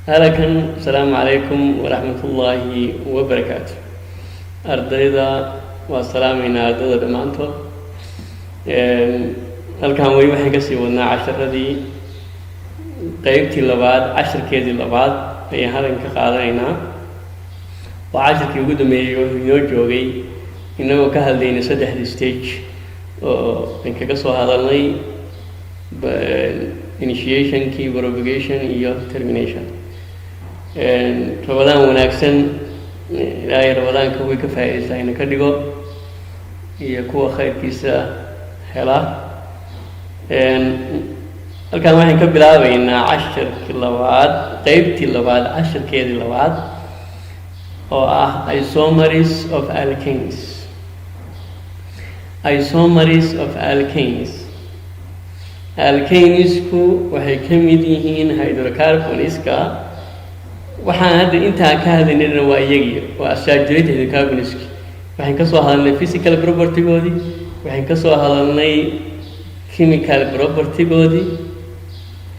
السلام عليكم ورحمة الله وبركاته. أرضيدا والسلام من أرضيدا دمانتو. halkan way waxaan ka sii wadnaa casharadii qaybtii labaad casharkeedii labaad ayaan halkan ka qaadanaynaa waa casharkii ugu dambeeyay oo inoo joogay inagoo ka hadlaynay saddexdii stage oo aan kaga soo hadalnay initiation key propagation iyo termination rabadaan wanaagsan ilaahay rabadaanka way ka faa'iideystaa ina ka dhigo iyo kuwa khayrkiisa hela halkan waxaan ka bilaabaynaa casharkii labaad qaybtii labaad casharkeedii labaad oo ah isomeres of alkanes. Isomeres of alkanes. Alkanesku waxay ka mid yihiin hydrocarboniska waxaan hadda intaa ka hadlaynayna waa iyagii waa saturated hydrocarbonisk waxaan ka soo hadalnay physical property-goodii waxaan ka soo hadalnay chemical property-goodii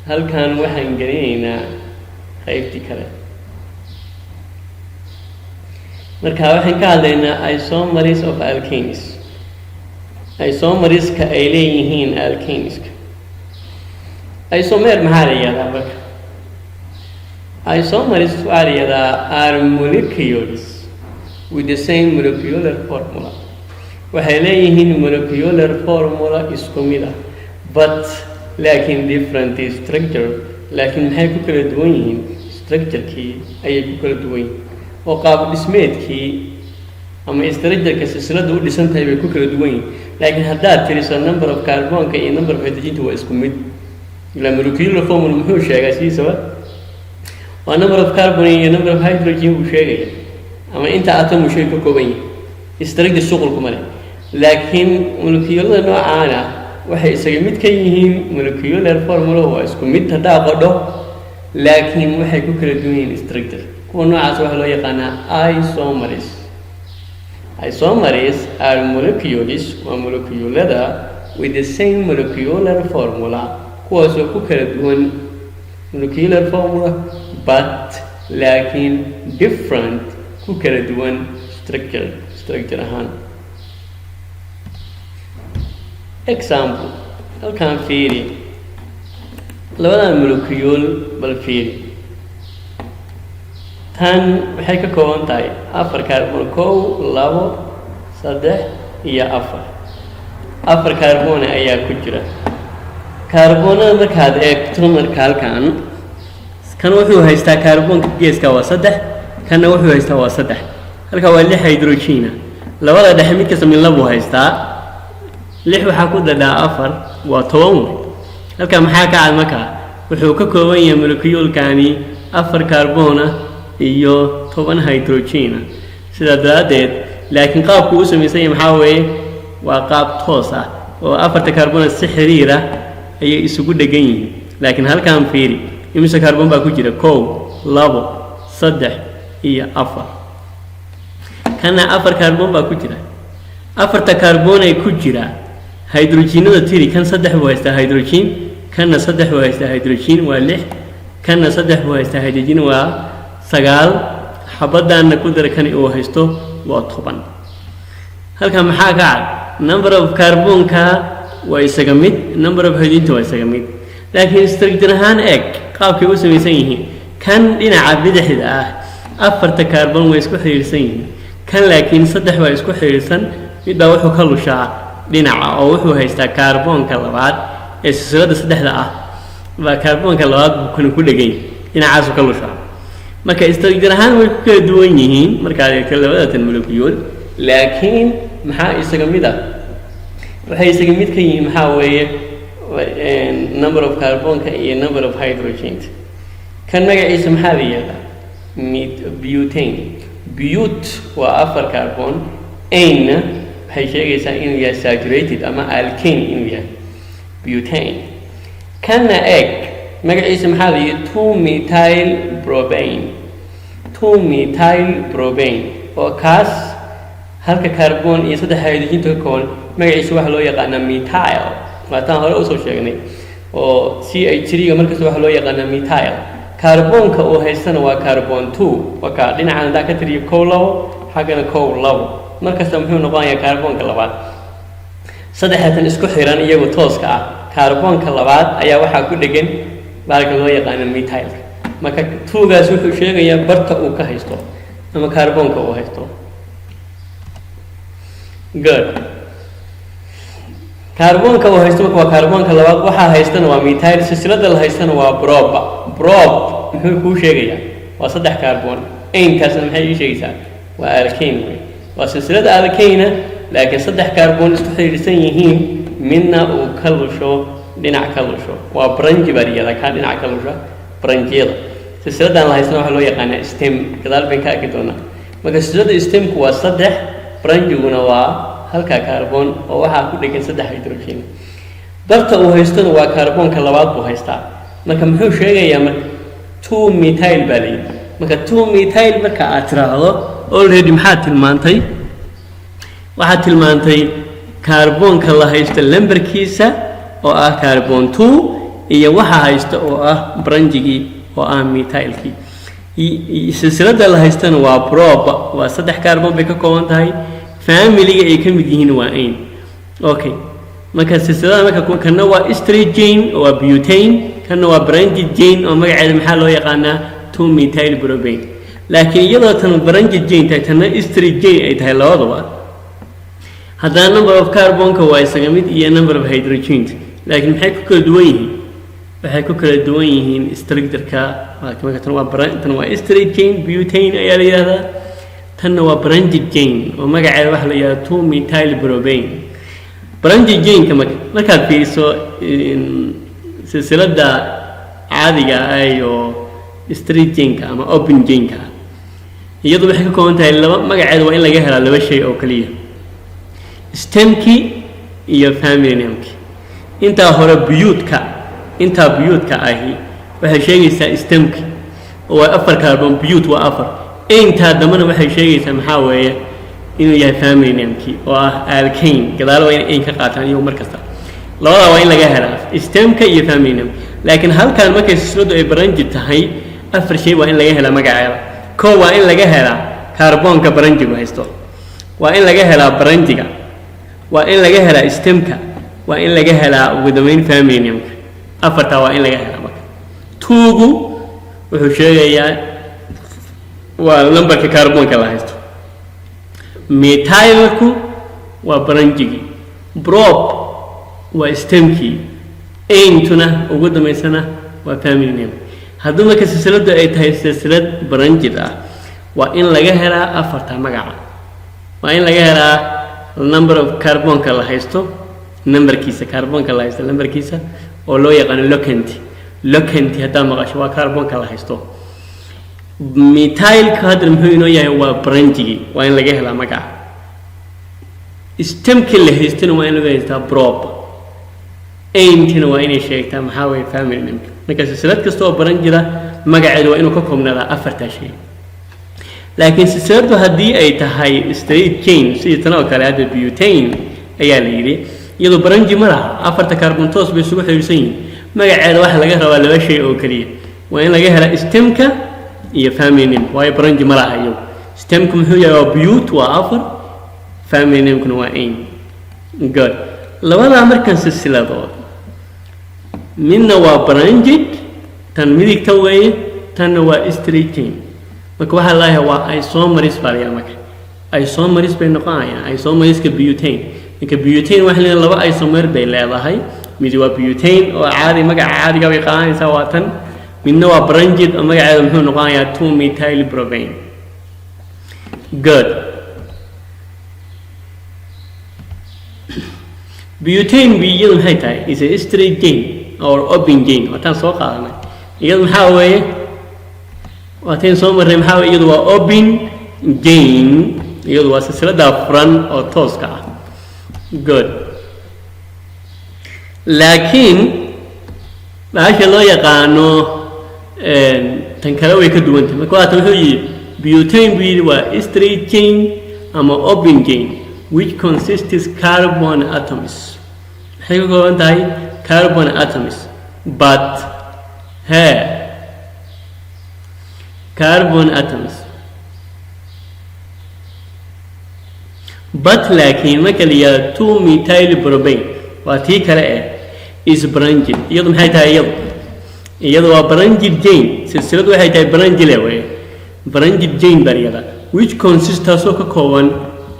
halkan waxaan gelinaynaa qaybtii kale marka waxaan ka hadlaynaa isomeres of alkanes. Isomereska ay leeyihiin alkaneska isomer maxaa la yidhahdaa marka isomeres waxaa la yidhahdaa are molecules with the same molecular formula waxay leeyihiin molecular formula isku mid ah but laakiin different structure laakiin maxay ku kala duwan yihiin structure-kii ayay ku kala duwan yihiin oo qaab dhismeedkii ama structure-ka silsilada u dhisan tahay bay ku kala duwan yihiin laakiin haddaad tiriso number of carbonka iyo number of hydrogen waa isku mid ila molecular formula muxuu sheegaa sidiisaba waa number of carbon iyo number of hydrogen uu sheegaya ama inta atom uu sheeg ka kooban yahay structure shuqulku male laakiin molecular noocaana waxay isaga mid ka yihiin molecular formula waa isku mid haddaa qodho laakiin waxay ku kala duwan yihiin structure kuwa noocaas waxaa loo yaqaanaa isomeres. Isomeres are molecules waa moleculada with the same molecular formula kuwaasoo ku kala duwan molecular formula but laakiin different ku kala duwan structure ahaan. Example halkan fiiri labadan molecule bal fiiri tan waxay ka kooban tahay afar carbon kow labo saddex iyo afar carbon ayaa ku jira carbonada markaad eegto marka halkan kan wuxuu haystaa carbonka geeska waa saddex kanna wuxuu haystaa waa saddex halka waa lix hydrogen labada dhexe mid kasta min labo haystaa lix waxaa ku dadhaa afar waa 10 halka maxaa ka cad marka wuxuu ka kooban yahay molecule-kani afar carbon iyo 10 hydrogen sidaa daraadeed laakiin qaabku uu samaysan yahay maxaa weeye waa qaab toos ah oo afarta carbon si xiriir ah ayay isugu dhagan yihiin laakiin halkan fiiri imisa carbon baa ku jira kow labo saddex iyo afar kana afar carbon baa ku jira afarta carbon ay ku jira hydrogenada tiri kan saddex buu haystaa hydrogen kana saddex buu haystaa hydrogen waa lix kana saddex buu haystaa hydrogen waa sagaal xabadaana ku dara kan uu haysto waa 10 halka maxaa ka cad number of carbonka waa isaga mid number of hydrogen waa isaga mid laakiin structure ahaan eeg qaabkay u samaysan yihiin kan dhinaca bidixda ah afarta carbon way isku xiriirsan yihiin kan laakiin saddex waa isku xiriirsan mid baa wuxuu ka lushaa dhinaca oo wuxuu haystaa carbonka labaad ee silsilada saddexda ah baa carbonka labaad buu kan ku dhagay dhinacaas ka lushaa marka structure ahaan way ku kala duwan yihiin marka ay kala labada molecule laakiin maxaa isaga mid ah waxay isaga mid ka yihiin maxaa weeye number of carbonka iyo number of hydrogen kan magaciisa maxaa la yiraahdaa butane but waa afar carbon aina waxay sheegaysaa inuu yahay saturated ama alkane inuu yahay butane kana egg magaciisa maxaa la yidhi 2-methyl propane 2-methyl propane oo kaas halka carbon iyo saddex hydrogen ka kooban magaciisa waxa loo yaqaanaa methyl waataan hore usoo sheegnay oo CH3 ga markaas waxa loo yaqaanaa methyl kaarboonka uu haystana waa kaarboon 2 wakaa dhinacan hadaa ka tiriyo kow labo xaggana kow labo markasta muxuu noqonayaa kaarboonka labaad saddexdan isku xiran iyagu tooska ah kaarboonka labaad ayaa waxaa ku dhegan baalka loo yaqaano methylka marka 2gaas wuxuu sheegayaa barta uu ka haysto ama kaarboonka uu haysto good kaarboonka uu haysto marka waa kaarboonka labaad waxaa haystana waa methyl silsilada la haystana waa prob muxuu kuu sheegayaa waa saddex kaarboon aynkaasna maxay ii sheegaysaa waa alkane waa silsilada alkane laakiin saddex kaarboon isku xiriirsan yihiin midna uu ka lusho dhinac ka lusho waa branch baa iyada ka dhinac ka lusho branchiyada silsiladan la haystana waxaa loo yaqaanaa stem gadaal bayn ka arki doonaa marka silsilada stemku waa saddex branchiguna waa halka kaarboon oo waxaa ku dhegan saddex hydrogen barta uu haystana waa kaarboonka labaad buu haystaa marka muxuu sheegayaa marka 2 methyl baa leeyahay marka 2 methyl marka aad tiraahdo already maxaa tilmaantay waxaa tilmaantay kaarboonka la haysto lambarkiisa oo ah kaarboon 2 iyo waxa haysta oo ah branchigii oo ah methylkii silsilada la haystana waa prob waa saddex kaarboon bay ka kooban tahay familiga ay ka mid yihiin waa ayn okay marka silsilada marka kana waa estrogen oo waa butane kana waa branchigene oo magaceeda maxaa loo yaqaanaa 2 methyl propane laakiin iyadoo tan branchigene tahay tan estrogen ay tahay labadaba haddana number of carbonka waa isaga mid iyo number of hydrogen laakiin maxay ku kala duwan yihiin waxay ku kala duwan yihiin structure-ka marka tan waa estrogen butane ayaa la yiraahdaa tanna waa branchigene oo magaceeda waxa la yiraahdaa 2 methyl propane branchigene markaad fiiriso silsilada caadiga ah iyo estrogen-ka ama open-gene-ka iyadu waxay ka kooban tahay laba magaceeda waa in laga helaa laba shay oo kaliya stemki iyo family nameki intaa hore biyuudka ahi waxay sheegaysaa stemki oo waa afar kaarboon biyuud waa afar intaa dambana waxay sheegaysaa maxaa weeye inuu yahay family nameki oo ah alkane gadaal waa in ka qaataan iyagu mar kasta labadaa waa in laga helaa stemka iyo family name laakiin halkaan markay silsiladu ay branchi tahay afar shay waa in laga helaa magaceeda koo waa in laga helaa kaarboonka branchigu haysto waa in laga helaa branchiga waa in laga helaa stemka waa in laga helaa ugu dambeyn family nameka afartaa waa in laga helaa marka tuugu wuxuu sheegayaa waa lambarka kaarboonka la haysto methylku waa branchigii prob waa stemkii ayntuna ugu dambeysana waa family name hadduu marka silsiladu ay tahay silsilad branchid ah waa in laga helaa afarta magaca waa in laga helaa number of carbonka la haysto numberkiisa kaarboonka la haysto numberkiisa oo loo yaqaan locant haddaa maqasho waa kaarboonka la haysto methylka hadda muxuu inoo yahay waa branchigii waa in laga helaa magaca stemkii la haystana waa in laga haystaa prob ayntina waa inay sheegtaa maxaa weeye family name marka silsilad kasta oo branchida magaceedu waa inuu ka koobnaadaa afartaa shay laakiin silsiladu haddii ay tahay straight chain sidii tan oo kale hadda butane ayaa la yidhi iyadoo branchi ma laha afarta carbon toos bay isugu xiriirsan yihiin magaceeda waxaa laga rabaa laba shay oo keliya waa in laga helaa stemka iyo family name waayo branchi ma laha iyagu stemka muxuu yahay waa but waa afar family namekuna waa ain good labadaa markan silsiladood midna waa branchid tan midigta weeye tanna waa straight chain marka waxaa lahayaa waa isomeris baa layaa marka isomeris bay noqonayaan isomeriska butane marka butane waxa leeyahay laba isomer bay leedahay mid waa butane oo caadi magaca caadiga bay qaadanaysaa waa tan midna waa branchid oo magaceeda muxuu noqonayaa 2 methyl propane good butane iyadu maxay tahay is a straight chain or open chain wataan soo qaadanay iyadu maxaa weeye waataan soo marray maxaa weeye iyadu waa open chain iyadu waa silsilada furan oo tooska ah good laakiin baasha loo yaqaano tan kale way ka duwan tahay marka waatan wuxuu yidhi butane buu yidhi waa straight chain ama open chain which consists carbon atoms maxay ka kooban tahay carbon atoms but carbon atoms but laakiin marka la yidhaahdo 2 methyl propane waa tii kale is branchid iyadu maxay tahay iyadu waa branchid chain silsiladu waxay tahay branchid way branchid chain bariyada which consists of ka kooban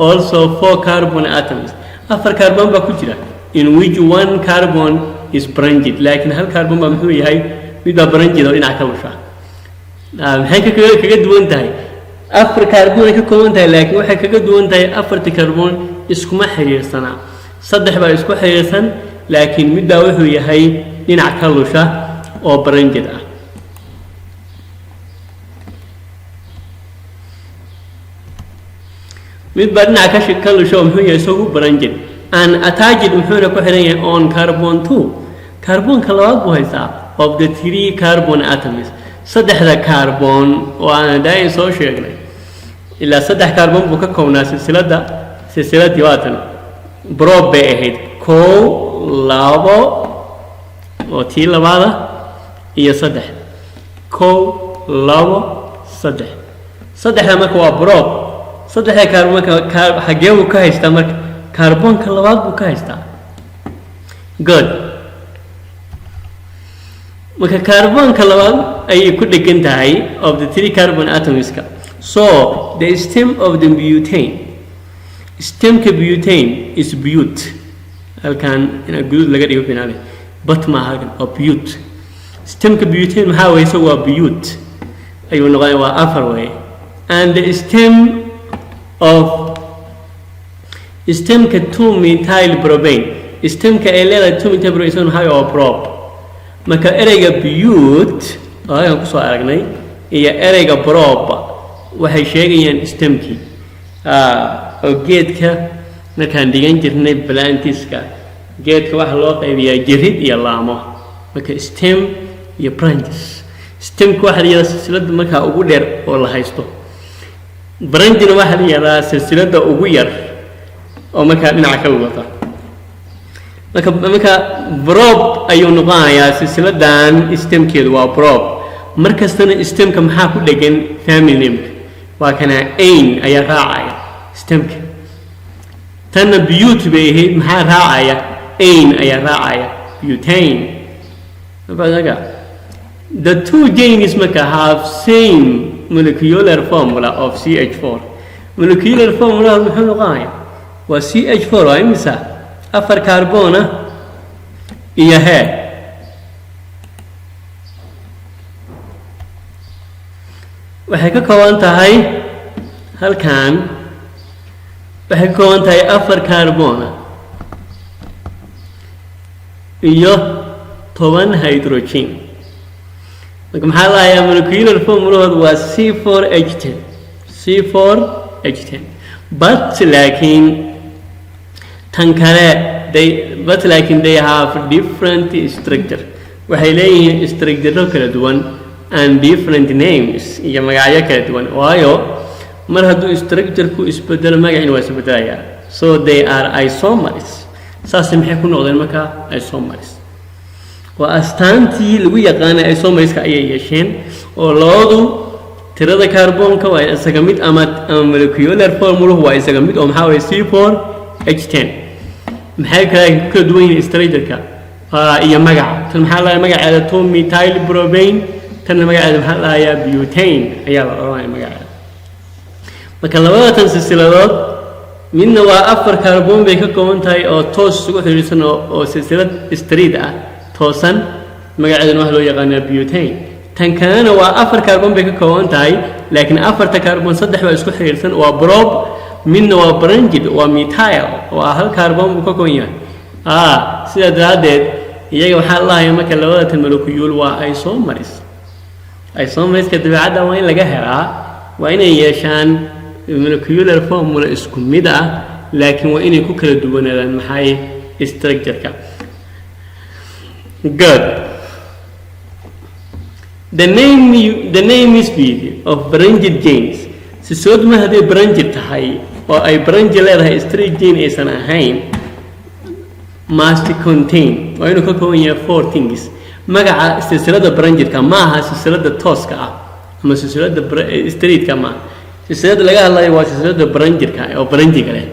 also 4 carbon atoms 4 carbon ba ku jira in which 1 carbon is branchid laakiin hal carbon ba muxuu yahay mid ba branchid oo dhinaca ka lusha maxay kaga duwan tahay 4 carbon ka kooban tahay laakiin waxay kaga duwan tahay 4 carbon iskuma xiriirsana saddex ba isku xiriirsan laakiin mid ba wuxuu yahay dhinaca ka lusha oo branchid ah mid ba dhinaca ka lusha muxuu yahay isagu branchid an attached muxuuna ku xiran yahay on carbon 2 carbon ka labaad buu haysaa of the 3 carbon atoms saddexda carbon oo aan daayin soo sheegnay ilaa saddex carbon buu ka koobnaa silsiladii waatan probe bay ahayd kow labo oo tii labaada iyo saddex kow labo saddex saddexda marka waa probe saddexda carbon xagee buu ka haystaa marka carbonka labaad buu ka haystaa good marka carbonka labaad ayay ku dhegan tahay of the 3 carbon atoms so the stem of the butane stemka butane is but halkan ina guud laga dhigo finaale but ma halkan oo but stemka butane maxaa weeye isagu waa but ayuu noqonaya waa afar way and the stem of stemka 2 methyl propane stemka ay leedahay 2 methyl propane maxaa waa probe marka ereyga but oo aan ku soo aragnay iyo ereyga probe waxay sheegayaan stemkii oo geedka markaan dhigan jirnay plantiska geedka waxa loo qaybiyaa jirid iyo laamo marka stem iyo branches stemka waxa la yiraahdaa silsilada marka ugu dheer oo la haysto branchina waxa la yiraahdaa silsilada ugu yar oo marka dhinaca ka wata marka probe ayuu noqonayaa silsiladan stemkeedu waa probe markastana stemka maxaa ku dhegan family name waa kana ain ayaa raacaya stemka tanna but bay ahayd maxaa raacaya ain ayaa raacaya butane the two chains marka have same molecular formula of CH4 molecular formula muxuu noqonayaa waa CH4 waa imisa afar carbon iyo he waxay ka kooban tahay halkan waxay ka kooban tahay afar carbon iyo 10 hydrogen marka maxaa la hayaa molecular formula waa C4H10 C4H10 but laakiin tan kale they have different structure waxay leeyihiin structure kala duwan and different names iyo magacyo kala duwan waayo mar hadduu structure ku isbedelo magacina waa isbedelayaa so they are isomers saas maxay ku noqdeen marka isomers waa astaantii lagu yaqaanay isomerska ayay yeesheen oo labadu tirada carbonka waa isaga mid ama molecular formula waa isaga mid oo maxaa weeye C4H10 maxay kala duwan yihiin structure-ka iyo magaca tan maxaa la magaceeda 2 methyl propane tan magaceeda maxaa la hayaa butane ayaa la oranayaa magaceeda marka labadatan silsiladood midna waa afar carbon bay ka kooban tahay oo toos ugu xiriirsan oo silsilad straight ah toosan magaceedana waxa loo yaqaanaa butane tan kalena waa afar carbon bay ka kooban tahay laakiin afarta carbon saddex baa isku xiriirsan waa probe midna waa branchid waa methyl waa hal carbon buu ka kooban yahay sida daraaddeed iyaga waxaa la hayaa marka labadatan molecule waa isomerska dabeecadda waa in laga helaa waa inay yeeshaan molecular formula isku mid ah laakiin waa inay ku kala duwanaadaan maxay structure-ka good the name is of branchid chains silsiladu ma hadday branchid tahay oo ay branch leedahay straight chain aysan ahayn must contain waa inuu ka kooban yahay 4 things magaca silsilada branchidka ma aha silsilada tooska ah ama silsilada straight ka ma silsilada laga hadlayo waa silsilada branjirka oo branjiga leh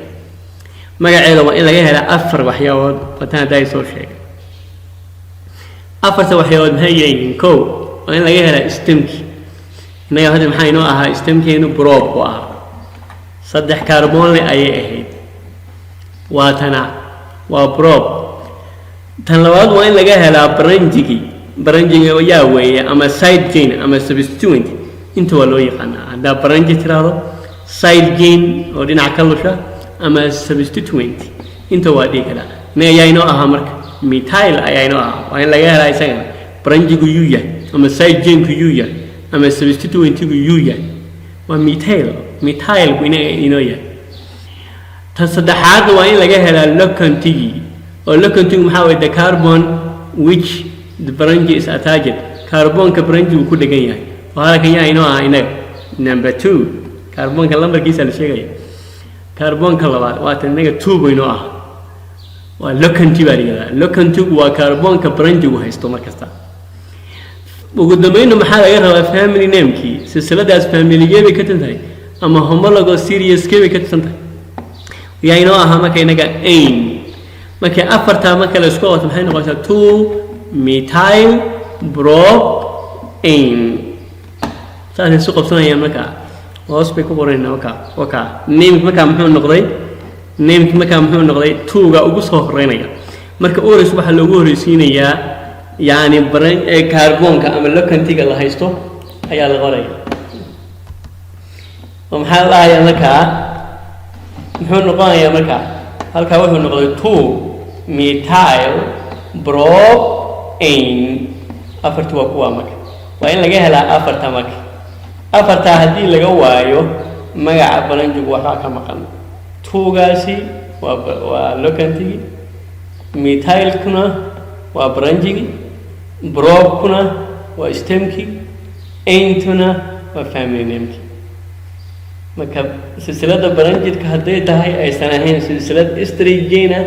magaceeda waa in laga helaa afar waxyaalood wataan day soo sheegay afarta waxyaalood maxay yihiin kow waa in laga helaa stemki inaga hadda maxay inoo ahaa stemkeenu probe ku ah saddex carbon leh ayay ahayd waa tana waa probe tan labaad waa in laga helaa branjiga yaa weeye ama side chain ama substituent inta waa loo yaqaanaa haddaa branji tiraahdo side chain oo dhinac ka lusha ama substituent inta waa dhigi karaa inaga inoo ahaa marka methyl ayaa inoo ahaa waa in laga helaa isagana branjigu yuu yahay ama side chainku yuu yahay ama substituentigu yuu yahay waa methylku inoo yahay tan saddexaad waa in laga helaa locantigi oo locantigi maxaa weeye the carbon which the branch is attached carbonka branchigu ku dhagan yahay oo halkan yaa inoo ah inaga number 2 carbonka lambarkiisa la sheegaya carbonka labaad waa tan inaga 2 bayno ah waa locanti baa liga locantigu waa carbonka branchigu haysto markasta ugu dambeyn maxaa laga rabaa family name-kii silsiladaas family-geebay ka tantahay ama homologous series-keebay ka tantahay yaa inoo ahaa marka inaga ain marka afartaa marka la isku wato maxay noqonaysaa 2 methyl propain saasay isu qabsanayaan marka hoos bay ku qoranayna waka nameki markaa muxuu noqday 2ga ugu soo horeynaya marka ores waxaa loogu horeysiinayaa يعني كربون كأما لو كنت تيجي الله يستو هيا الغري ومحل الله يا مكا محل نقول يا مكا هل كويه نقول 2 ميثايل بروبين أفرتوا قوة مكا وين لقيها لا أفرت مكا أفرت هذه لقوايو ما يعبرن جوا حاكا مكان 2 غاسي ولو كنت تيجي ميثايل كنا وبرنجي بروب كنا وستمكي أنتنا وفاميلي نمكي مكاب سلسلة برنجي كهديتها هاي أي سنتين سلسلة استريجينا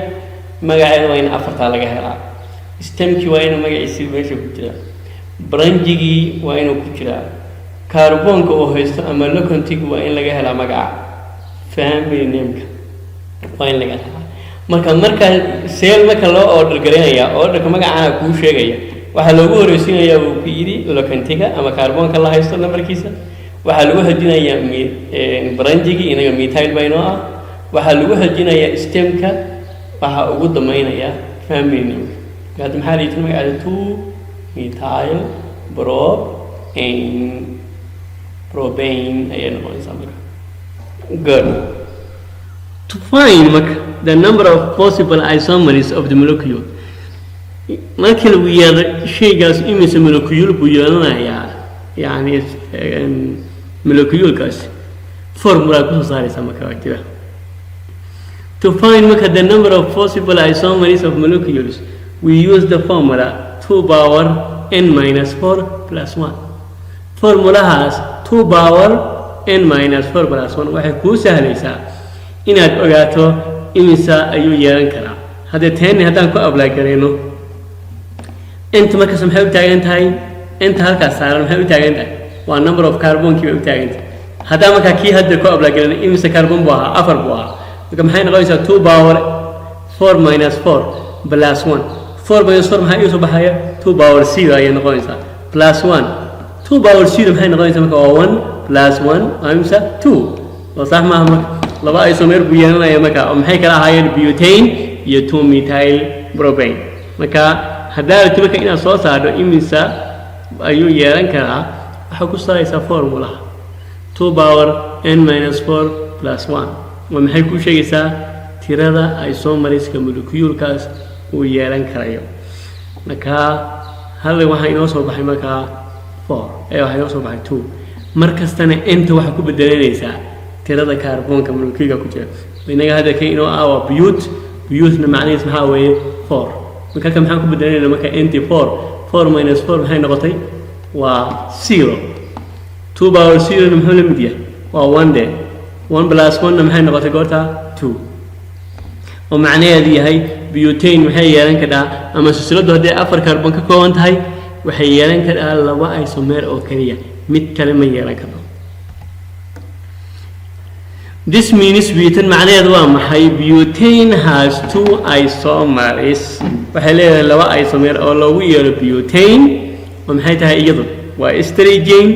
ما قاعد وين أفرط على جهرا ستمكي وين ما قاعد يصير بيشوف كذا برنجي وين وكذا كربون كوهيست أما لو كنت وين لجهرا ما قاعد فاميلي نمكي وين لجهرا marka seel marka loo order gareeyaa orderka magaca ku sheegaya waxa lagu horeysiinayaa uu ku yiri locantiga ama carbonka la haysto numberkiisa waxa lagu hajinayaa branjigi inaga methyl bayno ah waxa lagu hajinayaa stemka waxa ugu dameynaya family name gaad maxaa liitin magaca 2 methyl propane ayaa noqonaysaa marka good to find the number of possible isomers of the molecule. markii lagu yeero shaygaas imisa molecule buu yeelanayaa yani molecule-kaas formula ku soo saaraysa marka jira to find the number of possible isomers of molecules we use the formula 2 power n minus 4 plus 1 formulahaas 2 power n minus 4 plus 1 waxay kuu sahlaysaa inaad ogaato imisa ayuu yeelan karaa hadda teen haddaan ku apply gareyno inta markaas maxay u taagan tahay inta halkaas saaran maxay u taagan tahay waa number of carbon kii u taagan tahay hadda marka kii hadda ku apply gareyno imisa carbon buu ahaa 4 buu ahaa marka maxay noqonaysaa 2 power 4 minus 4 plus 1 4 minus 4 maxay soo baxaya 2 power 0 ayay noqonaysaa plus 1 2 power 0 maxay noqonaysaa marka waa 1 plus 1 imisa 2 waa sax maaha marka laba isomer buu yeelanaya marka maxay kala ahaayeen butane iyo 2 methyl propane marka hadaa marka inaad soo saarto imisa ayuu yeelan karaa waxa ku saaraysaa formula 2 power n minus 4 plus 1 maxay ku sheegaysaa tirada isomerska molecule-kaas uu yeelan karayo marka hal waxa inoo soo baxay marka 4 waxa inoo soo baxay 2 markastana inta waxa ku bedelanaysaa tirada carbonka molecule-ka ku jira inaga hada kay inoo ah waa butane macnihiisu maxaa weeye 4 marka maxaan ku bedelanayna marka NT4 minus 4 maxay noqotay waa 0 2 power 0 na muxuu la mid yahay waa 1 de 1 plus 1 na maxay noqotay goorta 2 oo macnaheedu yahay butane maxay yeelan karaa ama silsiladu haddii 4 carbon ka kooban tahay waxay yeelan karaa 2 isomer oo kaliya mid kale ma yeelan karo. This means butane macnaheedu waa maxay? Butane has two isomers. waxay leedahay laba isomer oo loogu yeero butane oo maxay tahay iyadu waa estrogen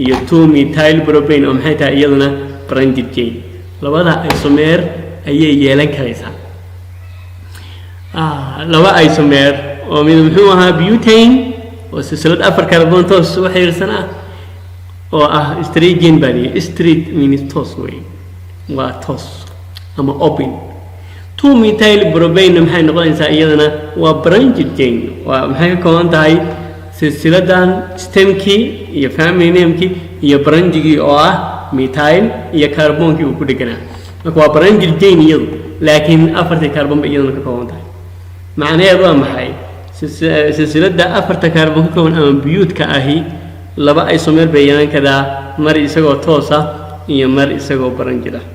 iyo 2-methyl propane oo maxay tahay iyaduna branchidine. labada isomer ayay yeelan karaysaa. laba isomer oo mid muxuu ahaa butane oo silsilad 4 carbon toos u xiriirsan ah oo ah estrogen bari. Estrogen means toos way waa toos ama open. 2-methyl propane maxay noqonaysaa iyadana waa branchidine. waa maxay ka kooban tahay silsiladan stemkii iyo family namekii iyo branchigii oo ah methyl iyo carbonkii uu ku dheganaa. marka waa branchidine iyadu laakiin 4 carbon bay iyaduna ka kooban tahay. macnaheedu waa maxay? silsilada 4 carbon ka kooban ama biyuudka ahi laba isomer bay yeelan karaa mar isagoo toos ah iyo mar isagoo branchid ah.